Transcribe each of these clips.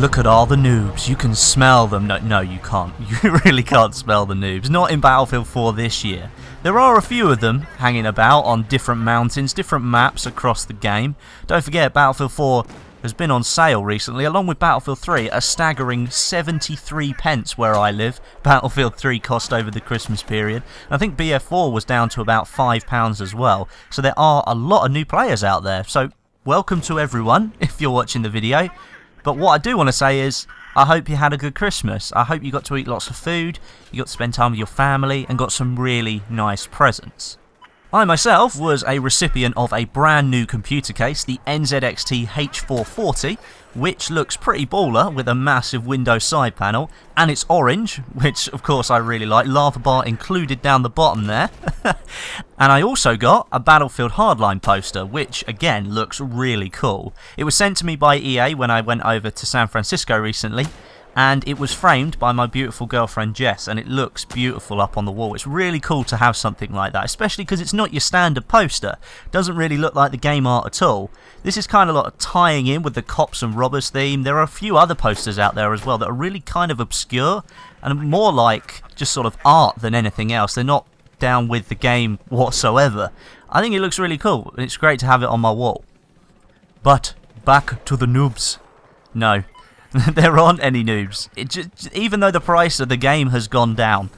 Look at all the noobs. You can smell them. No, you can't. You really can't smell the noobs. Not in Battlefield 4 this year. There are a few of them hanging about on different mountains, different maps across the game. Don't forget, Battlefield 4 has been on sale recently, along with Battlefield 3, a staggering 73 pence where I live. Battlefield 3 cost over the Christmas period. I think BF4 was down to about £5 as well. So there are a lot of new players out there. So welcome to everyone, if you're watching the video. But what I do want to say is, I hope you had a good Christmas. I hope you got to eat lots of food, you got to spend time with your family, and got some really nice presents. I myself was a recipient of a brand new computer case, the NZXT H440, which looks pretty baller with a massive Windows side panel, and it's orange, which of course I really like, lava bar included down the bottom there. And I also got a Battlefield Hardline poster, which again looks really cool. It was sent to me by EA when I went over to San Francisco recently, and it was framed by my beautiful girlfriend Jess, and it looks beautiful up on the wall. It's really cool to have something like that, especially because it's not your standard poster. It doesn't really look like the game art at all. This is kind of like tying in with the cops and robbers theme. There are a few other posters out there as well that are really kind of obscure and more like just sort of art than anything else. They're not down with the game whatsoever. I think it looks really cool, and it's great to have it on my wall. But back to the noobs. No. There aren't any noobs. Even though the price of the game has gone down,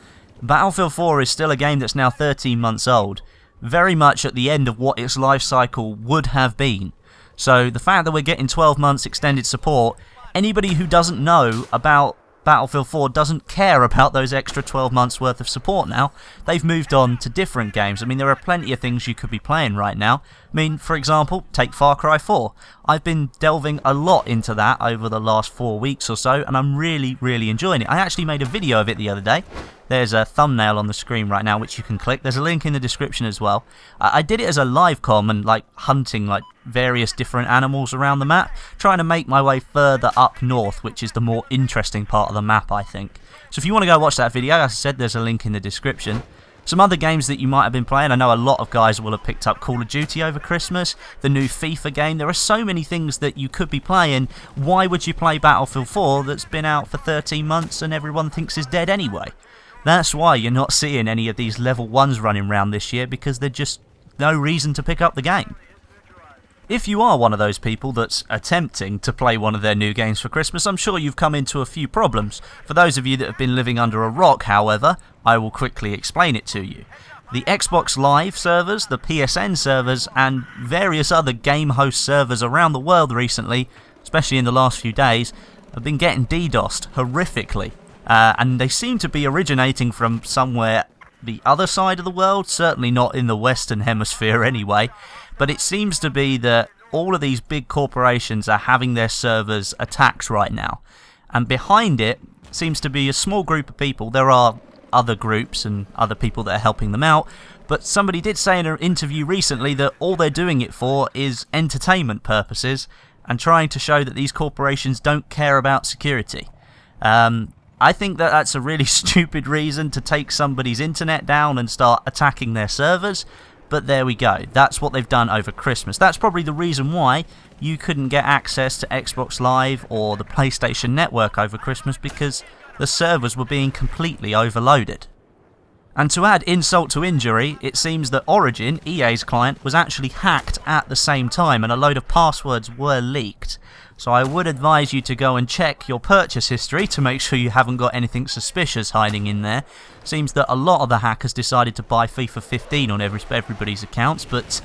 Battlefield 4 is still a game that's now 13 months old, very much at the end of what its life cycle would have been. So the fact that we're getting 12 months extended support, anybody who doesn't know about Battlefield 4 doesn't care about those extra 12 months worth of support now. They've moved on to different games. I mean, there are plenty of things you could be playing right now. I mean, for example, take Far Cry 4. I've been delving a lot into that over the last 4 weeks or so, and I'm really enjoying it. I actually made a video of it the other day. There's a thumbnail on the screen right now which you can click. There's a link in the description as well. I did it as a live com and like hunting like various different animals around the map, trying to make my way further up north, which is the more interesting part of the map, I think. So if you want to go watch that video, as I said, there's a link in the description. Some other games that you might have been playing, I know a lot of guys will have picked up Call of Duty over Christmas, the new FIFA game. There are so many things that you could be playing. Why would you play Battlefield 4 that's been out for 13 months and everyone thinks is dead anyway? That's why you're not seeing any of these level 1s running around this year, because there's just no reason to pick up the game. If you are one of those people that's attempting to play one of their new games for Christmas, I'm sure you've come into a few problems. For those of you that have been living under a rock, however, I will quickly explain it to you. The Xbox Live servers, the PSN servers, and various other game host servers around the world recently, especially in the last few days, have been getting DDoSed horrifically. And they seem to be originating from somewhere the other side of the world, certainly not in the Western Hemisphere anyway. But it seems to be that all of these big corporations are having their servers attacked right now. And behind it seems to be a small group of people. There are other groups and other people that are helping them out. But somebody did say in an interview recently that all they're doing it for is entertainment purposes and trying to show that these corporations don't care about security. I think that that's a really stupid reason to take somebody's internet down and start attacking their servers. But there we go. That's what they've done over Christmas. That's probably the reason why you couldn't get access to Xbox Live or the PlayStation Network over Christmas, because the servers were being completely overloaded. And to add insult to injury, it seems that Origin, EA's client, was actually hacked at the same time, and a load of passwords were leaked. So I would advise you to go and check your purchase history to make sure you haven't got anything suspicious hiding in there. Seems that a lot of the hackers decided to buy FIFA 15 on everybody's accounts, but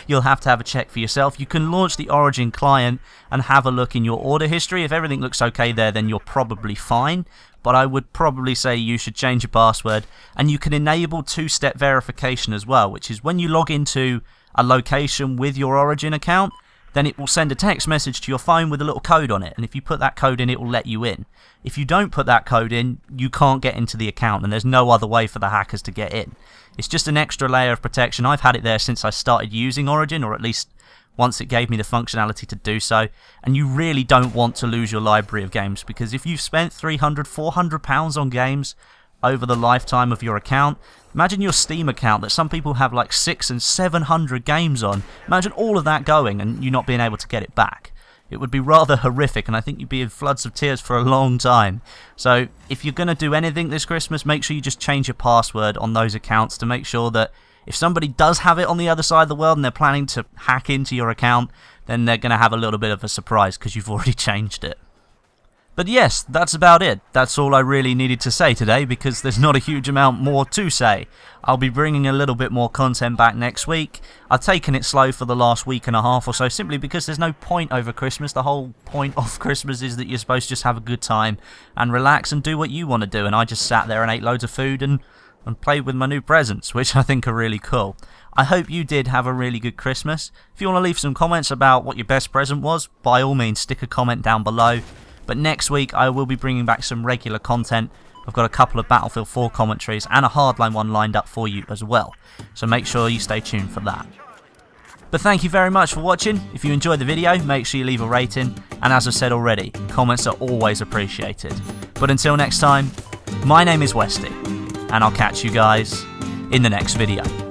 you'll have to have a check for yourself. You can launch the Origin client and have a look in your order history. If everything looks okay there, then you're probably fine. But I would probably say you should change your password, and you can enable two-step verification as well, which is when you log into a location with your Origin account, then it will send a text message to your phone with a little code on it, and if you put that code in, it will let you in. If you don't put that code in, you can't get into the account, and there's no other way for the hackers to get in. It's just an extra layer of protection. I've had it there since I started using Origin, or at least once it gave me the functionality to do so, and you really don't want to lose your library of games, because if you've spent £300, £400 on games over the lifetime of your account, imagine your Steam account that some people have like 600 and 700 games on. Imagine all of that going and you not being able to get it back. It would be rather horrific, and I think you'd be in floods of tears for a long time. So if you're going to do anything this Christmas, make sure you just change your password on those accounts to make sure that if somebody does have it on the other side of the world and they're planning to hack into your account, then they're going to have a little bit of a surprise because you've already changed it. But yes, that's about it. That's all I really needed to say today because there's not a huge amount more to say. I'll be bringing a little bit more content back next week. I've taken it slow for the last week and a half or so simply because there's no point over Christmas. The whole point of Christmas is that you're supposed to just have a good time and relax and do what you want to do. And I just sat there and ate loads of food and played with my new presents, which I think are really cool. I hope you did have a really good Christmas. If you want to leave some comments about what your best present was, by all means stick a comment down below. But next week I will be bringing back some regular content. I've got a couple of Battlefield 4 commentaries and a hardline one lined up for you as well. So make sure you stay tuned for that. But thank you very much for watching. If you enjoyed the video, make sure you leave a rating. And as I've said already, comments are always appreciated. But until next time, my name is Westie, and I'll catch you guys in the next video.